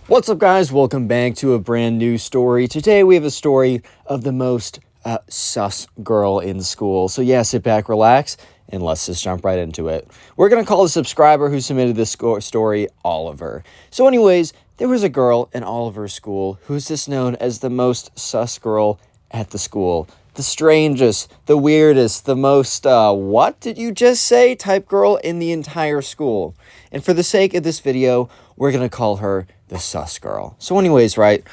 What's up, guys? Welcome back to a brand new story. Today we have a story of the most sus girl in school. So yeah, sit back, relax, and let's just jump right into it. We're going to call the subscriber who submitted this story Oliver. So anyways, there was a girl in Oliver's school who's just known as the most sus girl at the school. The strangest, the weirdest, the most, what did you just say type girl in the entire school. And for the sake of this video, we're going to call her the sus girl. So anyways, right,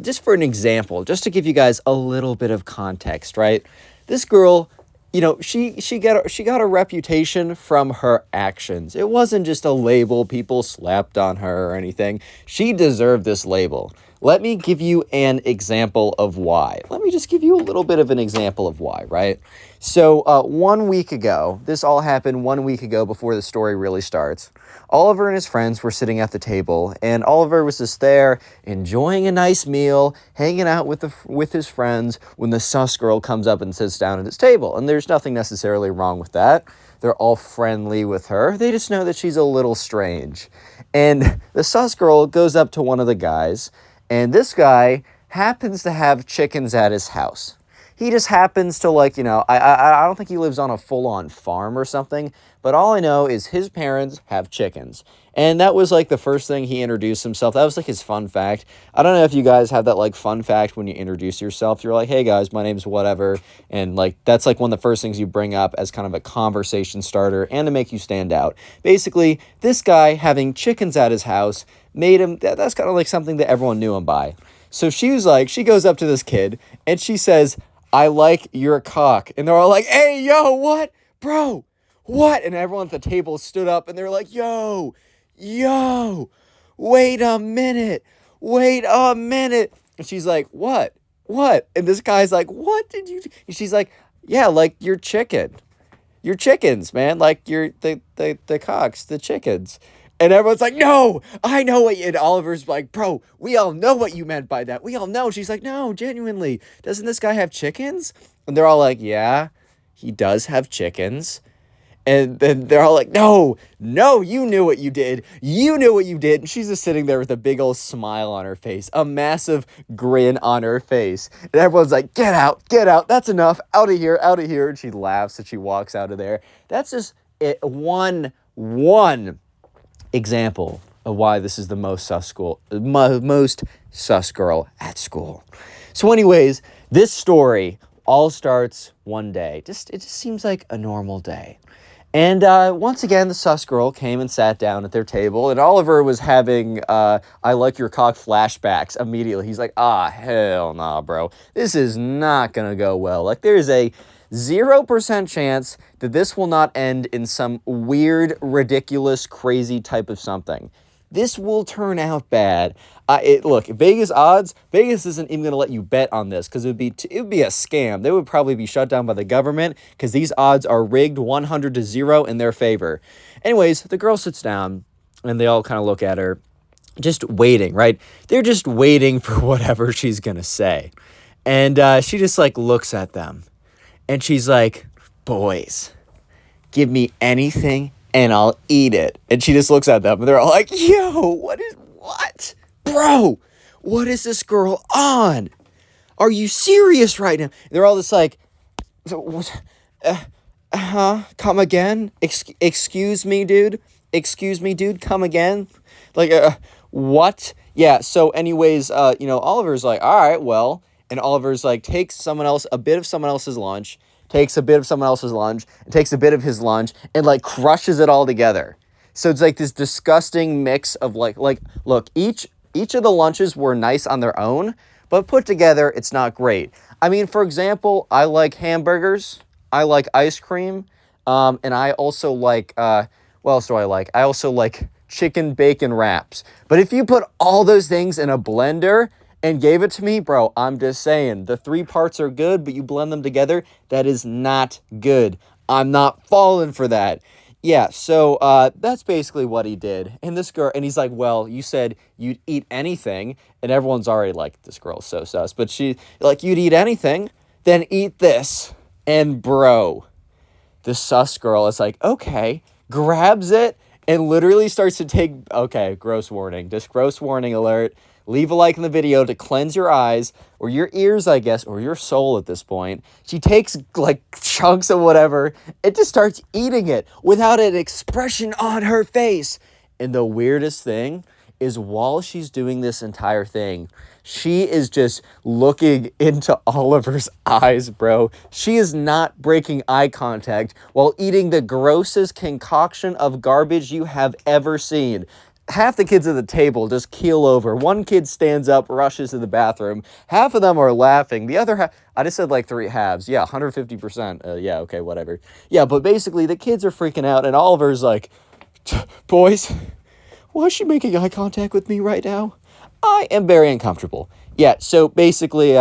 just for an example, just to give you guys a little bit of context, right, this girl, you know, she got a reputation from her actions. It wasn't just a label people slapped on her or anything. She deserved this label. Let me give you an example of why. Let me just give you a little bit of an example of why, right? So 1 week ago, this all happened 1 week ago before the story really starts. Oliver and his friends were sitting at the table, and Oliver was just there enjoying a nice meal, hanging out with his friends when the sus girl comes up and sits down at his table. And there's nothing necessarily wrong with that. They're all friendly with her. They just know that she's a little strange. And the sus girl goes up to one of the guys, and this guy happens to have chickens at his house. He just happens to, like, you know, I don't think he lives on a full-on farm or something, but all I know is his parents have chickens. And that was, like, the first thing he introduced himself. That was, like, his fun fact. I don't know if you guys have that, like, fun fact when you introduce yourself. You're like, hey, guys, my name's whatever. And, like, that's, like, one of the first things you bring up as kind of a conversation starter and to make you stand out. Basically, this guy having chickens at his house made him, that's kind of, like, something that everyone knew him by. So she was like, she goes up to this kid, and she says, I like your cock. And they're all like, hey, yo, what? Bro, what? And everyone at the table stood up and they're like, yo, wait a minute. And she's like, what? And this guy's like, what did you do? And she's like, yeah, like your chicken. Your chickens, man. Like the cocks, the chickens. And everyone's like, no, I know what you... And Oliver's like, bro, we all know what you meant by that. We all know. She's like, no, genuinely. Doesn't this guy have chickens? And they're all like, yeah, he does have chickens. And then they're all like, no, you knew what you did. And she's just sitting there with a big old smile on her face, a massive grin on her face. And everyone's like, get out. That's enough. Out of here. And she laughs and she walks out of there. That's just it. One example of why this is the most sus girl at school. So anyways, this story all starts one day. It just seems like a normal day. And once again, the sus girl came and sat down at their table, and Oliver was having I like your cock flashbacks immediately. He's like, hell nah, bro. This is not gonna go well. Like, there's a 0% chance that this will not end in some weird, ridiculous, crazy type of something. This will turn out bad. Look, Vegas odds, Vegas isn't even going to let you bet on this because it would be a scam. They would probably be shut down by the government because these odds are rigged 100-0 in their favor. Anyways, the girl sits down and they all kind of look at her, just waiting, right? They're just waiting for whatever she's going to say. And she just, like, looks at them. And she's like, boys, give me anything and I'll eat it. And she just looks at them and they're all like, yo, what? Bro, what is this girl on? Are you serious right now? And they're all just like, come again? Excuse me, dude, come again? Like, what? Yeah, so anyways, Oliver's like, all right, well... And Oliver's like, takes a bit of someone else's lunch, takes a bit of someone else's lunch, and takes a bit of his lunch, and, like, crushes it all together. So it's, like, this disgusting mix of, like, look, each of the lunches were nice on their own, but put together, it's not great. I mean, for example, I like hamburgers, I like ice cream, and I also like, what else do I like? I also like chicken bacon wraps. But if you put all those things in a blender... and gave it to me, bro, I'm just saying, the 3 parts are good, but you blend them together, that is not good. I'm not falling for that. Yeah, so that's basically what he did. And this girl, and he's like, well, you said you'd eat anything, and everyone's already like, this girl's so sus, but she, like, you'd eat anything, then eat this. And bro, the sus girl is like, okay, grabs it, and literally starts to take, okay, gross warning, just gross warning alert. Leave a like in the video to cleanse your eyes, or your ears, I guess, or your soul at this point. She takes, like, chunks of whatever and just starts eating it without an expression on her face. And the weirdest thing is while she's doing this entire thing, she is just looking into Oliver's eyes, bro. She is not breaking eye contact while eating the grossest concoction of garbage you have ever seen. Half the kids at the table just keel over. One kid stands up, rushes to the bathroom. Half of them are laughing. The other half, I just said like 3 halves. Yeah, 150%. Yeah, okay, whatever. Yeah, but basically the kids are freaking out, and Oliver's like, boys, why is she making eye contact with me right now? I am very uncomfortable. Yeah, so basically,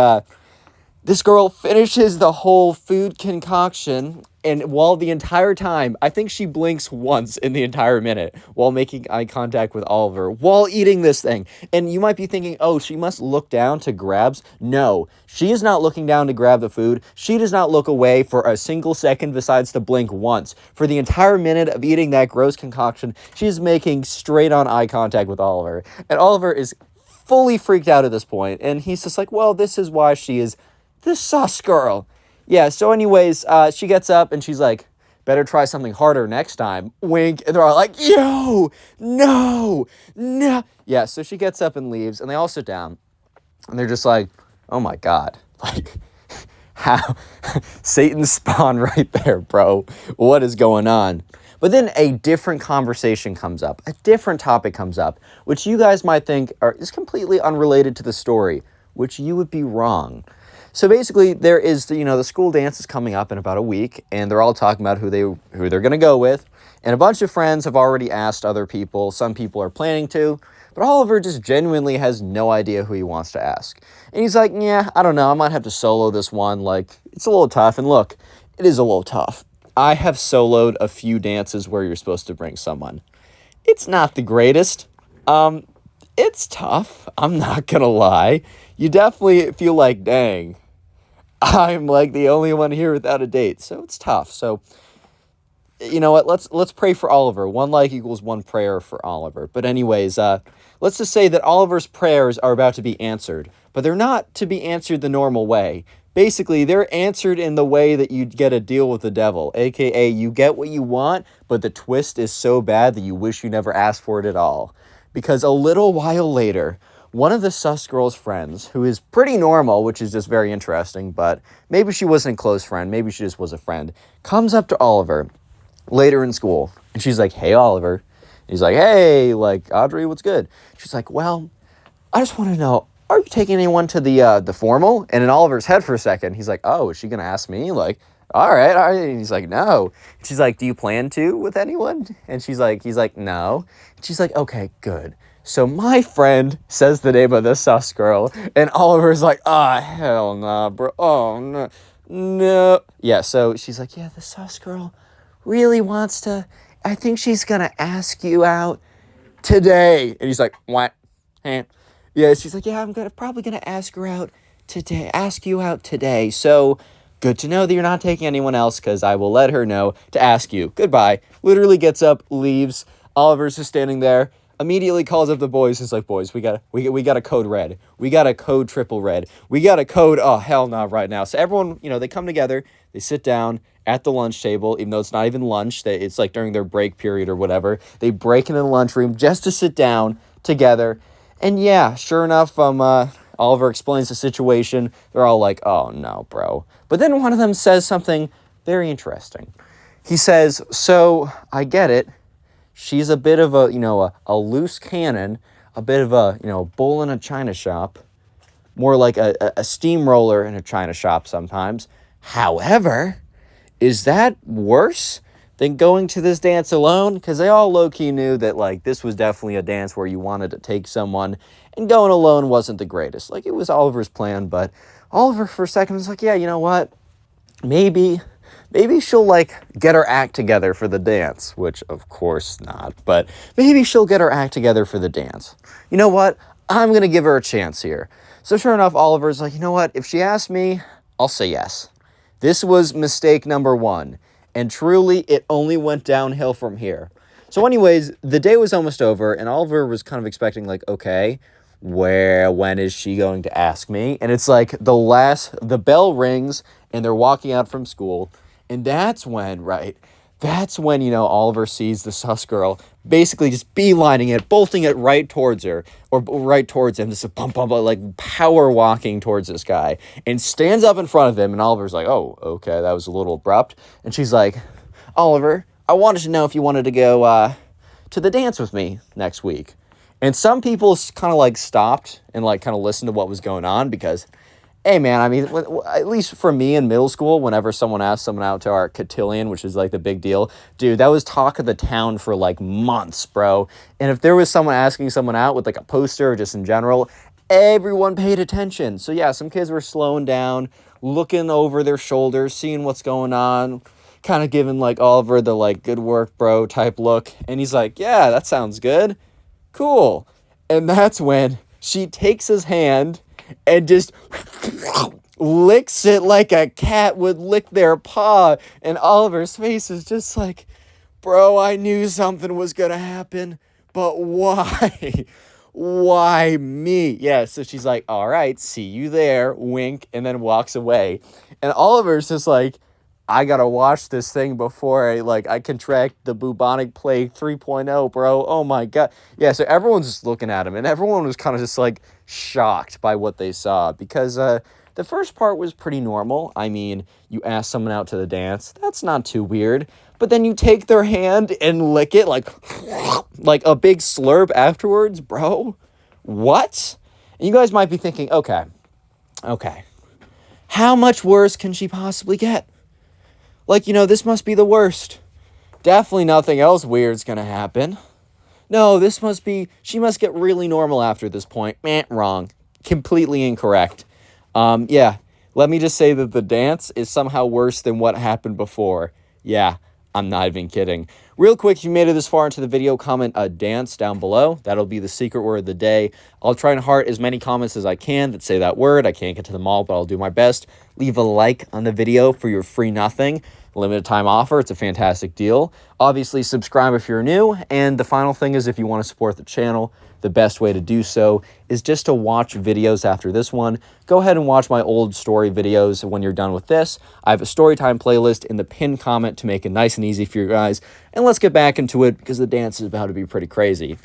this girl finishes the whole food concoction, and while the entire time, I think she blinks once in the entire minute while making eye contact with Oliver while eating this thing. And you might be thinking, oh, she must look down to grabs. No, she is not looking down to grab the food. She does not look away for a single second besides to blink once. For the entire minute of eating that gross concoction, she is making straight on eye contact with Oliver. And Oliver is fully freaked out at this point, and he's just like, well, this is why she is the sus girl. Yeah, so anyways, she gets up and she's like, better try something harder next time. Wink. And they're all like, yo, no, no. Yeah, so she gets up and leaves, and they all sit down, and they're just like, oh my God. Like, how? Satan's spawn right there, bro. What is going on? But then a different conversation comes up. A different topic comes up, which you guys might think is completely unrelated to the story, which you would be wrong. So basically, there is, the school dance is coming up in about a week, and they're all talking about who they're going to go with. And a bunch of friends have already asked other people. Some people are planning to. But Oliver just genuinely has no idea who he wants to ask. And he's like, yeah, I don't know. I might have to solo this one. Like, it's a little tough. And look, it is a little tough. I have soloed a few dances where you're supposed to bring someone. It's not the greatest. It's tough. I'm not going to lie. You definitely feel like, dang, I'm like the only one here without a date. So it's tough. So, you know what? Let's pray for Oliver. 1 like equals 1 prayer for Oliver. But anyways, let's just say that Oliver's prayers are about to be answered. But they're not to be answered the normal way. Basically, they're answered in the way that you get a deal with the devil. AKA, you get what you want, but the twist is so bad that you wish you never asked for it at all. Because a little while later, one of the sus girl's friends, who is pretty normal, which is just very interesting, but maybe she wasn't a close friend, maybe she just was a friend, comes up to Oliver later in school, and she's like, hey, Oliver. And he's like, hey, like, Audrey, what's good? She's like, well, I just want to know, are you taking anyone to the formal? And in Oliver's head for a second, he's like, oh, is she going to ask me? Like, all right. And he's like, no. She's like, do you plan to with anyone? And he's like, no. And she's like, okay, good. So my friend says the name of the sus girl, and Oliver's like, hell nah, bro. Oh, no. No. Yeah, so she's like, yeah, the sus girl really wants to, I think she's going to ask you out today. And he's like, what? Yeah, she's like, yeah, I'm probably going to ask you out today. So good to know that you're not taking anyone else, because I will let her know to ask you. Goodbye. Literally gets up, leaves. Oliver's just standing there. Immediately calls up the boys. He's like, boys, we got a code red. We got a code triple red. We got a code, oh, hell no, right now. So everyone, they come together. They sit down at the lunch table, even though it's not even lunch. It's like during their break period or whatever. They break into the lunchroom just to sit down together. And yeah, sure enough, Oliver explains the situation. They're all like, oh no, bro. But then one of them says something very interesting. He says, so I get it. She's a bit of a loose cannon, a bit of a, bull in a china shop, more like a steamroller in a china shop sometimes. However, is that worse than going to this dance alone? Because they all low-key knew that, like, this was definitely a dance where you wanted to take someone, and going alone wasn't the greatest. Like, it was Oliver's plan, but Oliver for a second was like, yeah, you know what? Maybe she'll, like, get her act together for the dance, which, of course not, but maybe she'll get her act together for the dance. You know what? I'm going to give her a chance here. So sure enough, Oliver's like, you know what? If she asks me, I'll say yes. This was mistake number 1. And truly, it only went downhill from here. So anyways, the day was almost over, and Oliver was kind of expecting, like, okay, when is she going to ask me? And it's like the bell rings, and they're walking out from school, and that's when, right, that's when, Oliver sees the sus girl basically just beelining it, bolting it right towards her, or right towards him, just a bump, like power walking towards this guy, and stands up in front of him, and Oliver's like, oh, okay, that was a little abrupt. And she's like, Oliver, I wanted to know if you wanted to go to the dance with me next week. And some people kind of like stopped and like kind of listened to what was going on because, hey man, I mean, at least for me in middle school, whenever someone asked someone out to our cotillion, which is like the big deal, dude, that was talk of the town for like months, bro. And if there was someone asking someone out with like a poster or just in general, everyone paid attention. So yeah, some kids were slowing down, looking over their shoulders, seeing what's going on, kind of giving like Oliver the like good work, bro type look. And he's like, yeah, that sounds good. Cool. And that's when she takes his hand and just licks it like a cat would lick their paw. And Oliver's face is just like, bro, I knew something was going to happen, but why? Why me? Yeah, so she's like, all right, see you there, wink, and then walks away. And Oliver's just like, I gotta watch this thing before I contract the bubonic plague 3.0, bro. Oh my god. Yeah, so everyone's just looking at him, and everyone was kind of just like shocked by what they saw because the first part was pretty normal. I mean, you ask someone out to the dance, that's not too weird. But then you take their hand and lick it like a big slurp afterwards, bro. What? And you guys might be thinking, okay, how much worse can she possibly get? Like, this must be the worst. Definitely nothing else weird's gonna happen. No, she must get really normal after this point. Wrong. Completely incorrect. Yeah, let me just say that the dance is somehow worse than what happened before. Yeah, I'm not even kidding. Real quick, if you made it this far into the video, comment a dance down below. That'll be the secret word of the day. I'll try and heart as many comments as I can that say that word. I can't get to them all, but I'll do my best. Leave a like on the video for your free nothing. Limited time offer. It's a fantastic deal. Obviously, subscribe if you're new. And the final thing is if you want to support the channel, the best way to do so is just to watch videos after this one. Go ahead and watch my old story videos when you're done with this. I have a storytime playlist in the pinned comment to make it nice and easy for you guys. And let's get back into it because the dance is about to be pretty crazy.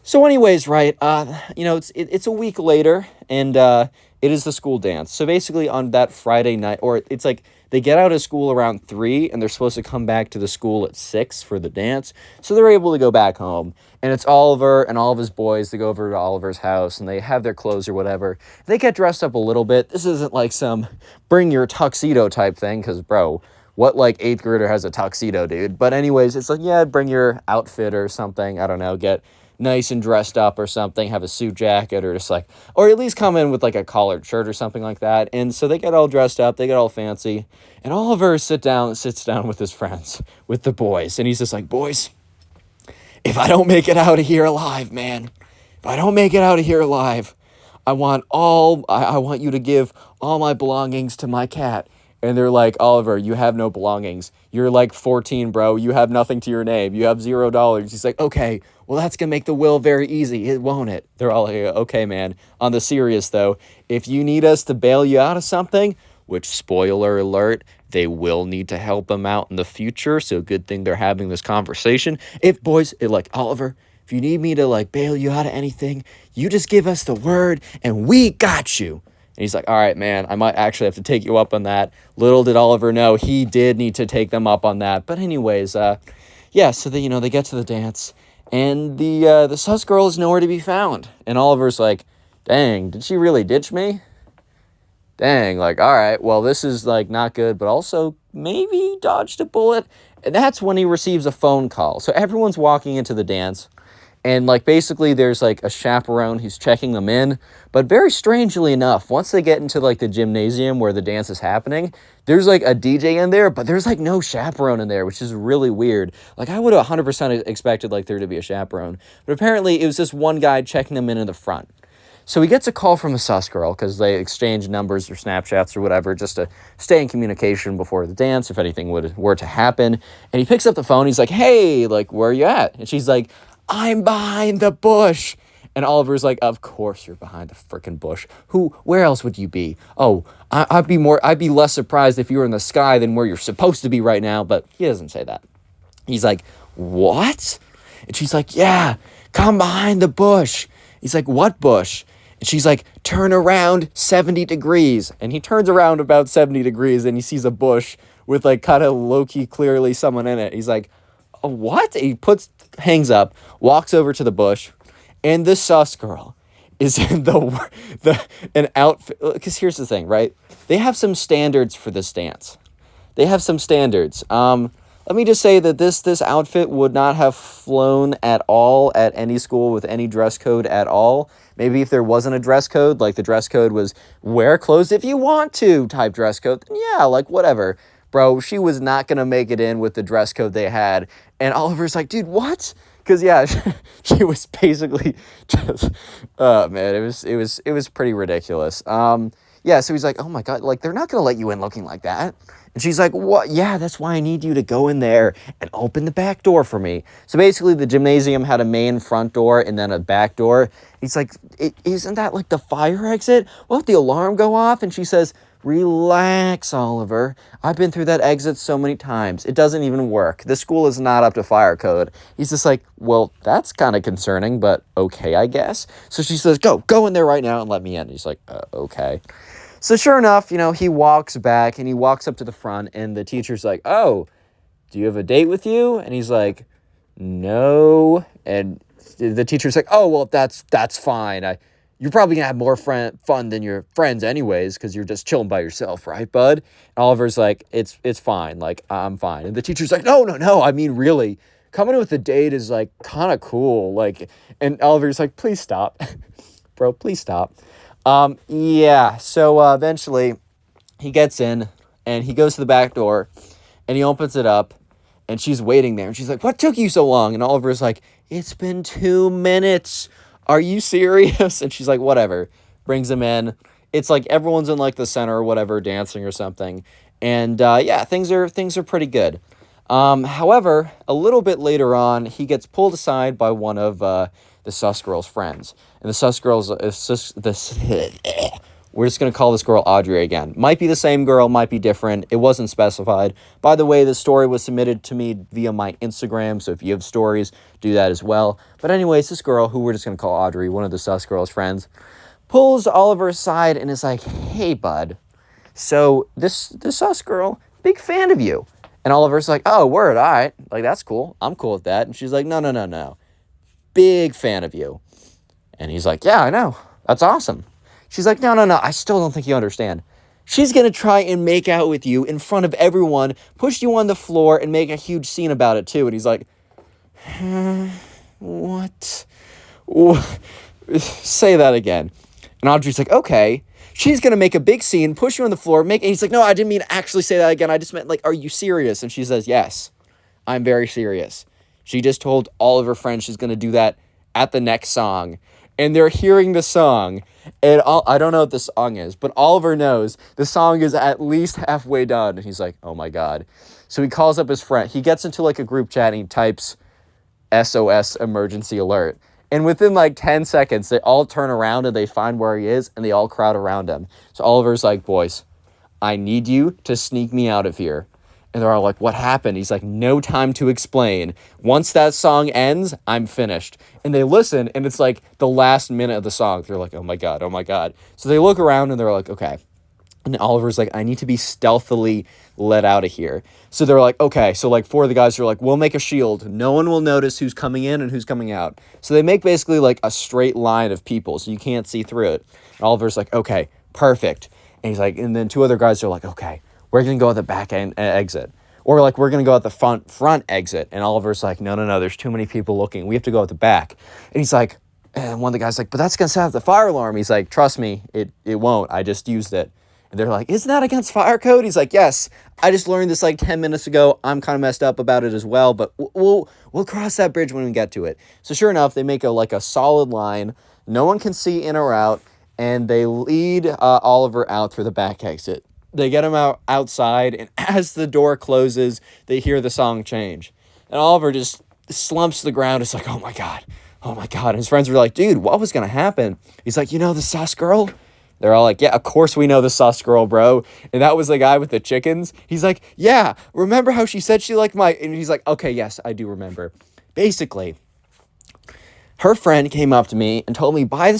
So anyways, right, it's a week later, and it is the school dance. So basically on that Friday night, or it's like they get out of school around 3, and they're supposed to come back to the school at 6 for the dance. So they're able to go back home, and it's Oliver and all of his boys. They go over to Oliver's house, and they have their clothes or whatever. They get dressed up a little bit. This isn't like some bring your tuxedo type thing, because, bro, what, like, 8th grader has a tuxedo, dude? But anyways, it's like, yeah, bring your outfit or something. I don't know, get nice and dressed up or something, have a suit jacket or just like, or at least come in with like a collared shirt or something like that. And so they get all dressed up, they get all fancy, and Oliver sits down with his friends, with the boys, and he's just like, boys, if I don't make it out of here alive, man, if I don't make it out of here alive, I want you to give all my belongings to my cat. And they're like, Oliver, you have no belongings. You're like 14, bro. You have nothing to your name. You have $0. He's like, okay, well, that's going to make the will very easy, won't it? They're all like, okay, man. On the serious, though, if you need us to bail you out of something, which, spoiler alert, they will need to help them out in the future. So good thing they're having this conversation. Oliver, if you need me to like bail you out of anything, you just give us the word and we got you. And he's like, all right, man, I might actually have to take you up on that. Little did Oliver know he did need to take them up on that. But anyways, yeah, so they get to the dance, and the sus girl is nowhere to be found. And Oliver's like, dang, did she really ditch me? Dang, like, all right, well, this is like not good, but also maybe dodged a bullet. And that's when he receives a phone call. So everyone's walking into the dance. And, like, basically there's, like, a chaperone who's checking them in. But very strangely enough, once they get into, like, the gymnasium where the dance is happening, there's, like, a DJ in there, but there's, like, no chaperone in there, which is really weird. Like, I would have 100% expected, like, there to be a chaperone. But apparently it was just one guy checking them in the front. So he gets a call from the sus girl because they exchange numbers or Snapchats or whatever just to stay in communication before the dance if anything were to happen. And he picks up the phone. He's like, hey, like, where are you at? And she's like, I'm behind the bush. And Oliver's like, of course you're behind the freaking bush. Where else would you be? Oh, I'd be less surprised if you were in the sky than where you're supposed to be right now. But he doesn't say that. He's like, what? And she's like, yeah, come behind the bush. He's like, what bush? And she's like, turn around 70 degrees. And he turns around about 70 degrees and he sees a bush with like kind of low-key clearly someone in it. He's like, oh, what? He hangs up, walks over to the bush, and the sus girl is in an outfit. Because here's the thing, right? They have some standards for this dance. They have some standards. Let me just say that this outfit would not have flown at all at any school with any dress code at all. Maybe if there wasn't a dress code, like the dress code was wear clothes if you want to type dress code, then yeah, like whatever. Bro, she was not going to make it in with the dress code they had. And Oliver's like, dude, what? Because yeah, she was basically just, oh man, it was pretty ridiculous. Yeah, so he's like, oh my God, like they're not going to let you in looking like that. And she's like, what? Yeah, that's why I need you to go in there and open the back door for me. So basically the gymnasium had a main front door and then a back door. He's like, isn't that like the fire exit? Won't the alarm go off? And she says, relax, Oliver. I've been through that exit so many times. It doesn't even work. The school is not up to fire code. He's just like, well, that's kind of concerning, but okay, I guess. So she says, go in there right now and let me in. He's like, okay. So sure enough, he walks back and he walks up to the front and the teacher's like, oh, do you have a date with you? And he's like, no. And the teacher's like, oh, well, that's fine. You're probably gonna have more fun than your friends anyways because you're just chilling by yourself, right, bud? And Oliver's like, it's fine. Like, I'm fine. And the teacher's like, no. I mean, really, coming with a date is like kind of cool. Like, and Oliver's like, please stop. Bro, please stop. Yeah, so eventually he gets in and he goes to the back door and he opens it up and she's waiting there and she's like, what took you so long? And Oliver's like, it's been 2 minutes. Are you serious? And she's like, whatever. Brings him in. It's like everyone's in like the center or whatever, dancing or something. And yeah, things are pretty good. However, a little bit later on, he gets pulled aside by one of the sus girl's friends. And the sus girl's we're just going to call this girl Audrey again. Might be the same girl, might be different. It wasn't specified. By the way, the story was submitted to me via my Instagram, so if you have stories, do that as well. But anyways, this girl, who we're just going to call Audrey, one of the sus girl's friends, pulls Oliver aside and is like, hey, bud, so this sus girl, big fan of you. And Oliver's like, oh, word, all right. Like, that's cool. I'm cool with that. And she's like, no. Big fan of you. And he's like, yeah, I know. That's awesome. She's like, no. I still don't think you understand. She's going to try and make out with you in front of everyone, push you on the floor, and make a huge scene about it, too. And he's like, what? Say that again. And Audrey's like, okay. She's going to make a big scene, push you on the floor, and he's like, no, I didn't mean to actually say that again. I just meant, like, are you serious? And she says, yes, I'm very serious. She just told all of her friends she's going to do that at the next song. And they're hearing the song. And I don't know what the song is, but Oliver knows the song is at least halfway done. And he's like, oh my God. So he calls up his friend. He gets into like a group chat and he types SOS emergency alert. And within like 10 seconds, they all turn around and they find where he is and they all crowd around him. So Oliver's like, boys, I need you to sneak me out of here. And they're all like, what happened? He's like, no time to explain. Once that song ends, I'm finished. And they listen, and it's like the last minute of the song. They're like, oh my God. So they look around, and they're like, okay. And Oliver's like, I need to be stealthily let out of here. So they're like, okay. So like 4 of the guys are like, we'll make a shield. No one will notice who's coming in and who's coming out. So they make basically like a straight line of people, so you can't see through it. And Oliver's like, okay, perfect. And he's like, and then 2 other guys are like, okay, we're going to go at the back end exit. Or like, we're going to go at the front exit. And Oliver's like, no, there's too many people looking. We have to go at the back. And he's like, and one of the guys like, but that's going to set off the fire alarm. He's like, trust me, it won't. I just used it. And they're like, isn't that against fire code? He's like, yes, I just learned this like 10 minutes ago. I'm kind of messed up about it as well, but we'll cross that bridge when we get to it. So sure enough, they make a solid line. No one can see in or out, and they lead Oliver out through the back exit. They get him outside, and as the door closes, they hear the song change. And Oliver just slumps to the ground. It's like, oh my God. Oh my God. And his friends were like, dude, what was going to happen? He's like, you know the sus girl? They're all like, yeah, of course we know the sus girl, bro. And that was the guy with the chickens. He's like, yeah, remember how she said she liked my... And he's like, okay, yes, I do remember. Basically, her friend came up to me and told me by the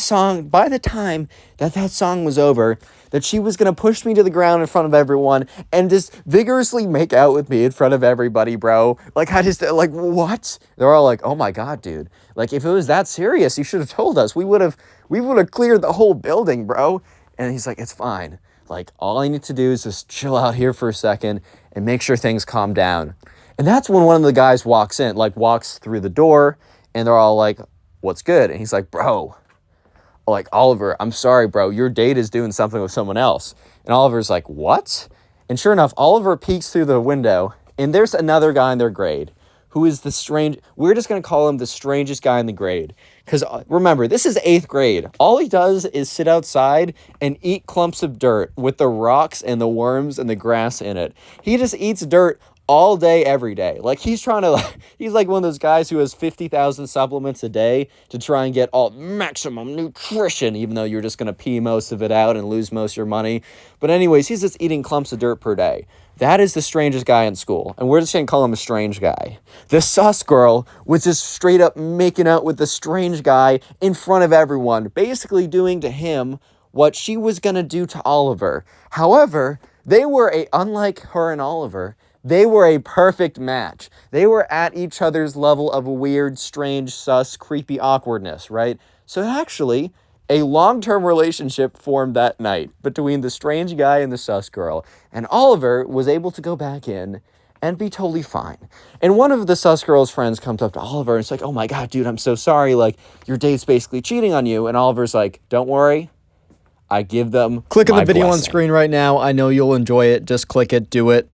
time that song was over, that she was going to push me to the ground in front of everyone and just vigorously make out with me in front of everybody, bro. Like, what? They're all like, oh my God, dude. Like, if it was that serious, you should have told us. We would have cleared the whole building, bro. And he's like, it's fine. Like, all I need to do is just chill out here for a second and make sure things calm down. And that's when one of the guys walks through the door, and they're all like, what's good? And he's like, bro, like, Oliver, I'm sorry, bro, your date is doing something with someone else. And Oliver's like, what? And sure enough, Oliver peeks through the window, and there's another guy in their grade who is we're just going to call him the strangest guy in the grade. Because remember, this is 8th grade. All he does is sit outside and eat clumps of dirt with the rocks and the worms and the grass in it. He just eats dirt all day, every day. Like, he's like one of those guys who has 50,000 supplements a day to try and get all maximum nutrition, even though you're just going to pee most of it out and lose most of your money. But anyways, he's just eating clumps of dirt per day. That is the strangest guy in school, and we're just going to call him a strange guy. The sus girl was just straight up making out with the strange guy in front of everyone, basically doing to him what she was going to do to Oliver. However, unlike her and Oliver, they were a perfect match. They were at each other's level of weird, strange, sus, creepy awkwardness, right? So actually, a long-term relationship formed that night between the strange guy and the sus girl. And Oliver was able to go back in and be totally fine. And one of the sus girl's friends comes up to Oliver and it's like, oh my God, dude, I'm so sorry. Like, your date's basically cheating on you. And Oliver's like, don't worry. I give them Click on my the video on blessing. screen right now. I know you'll enjoy it. Just click it, do it.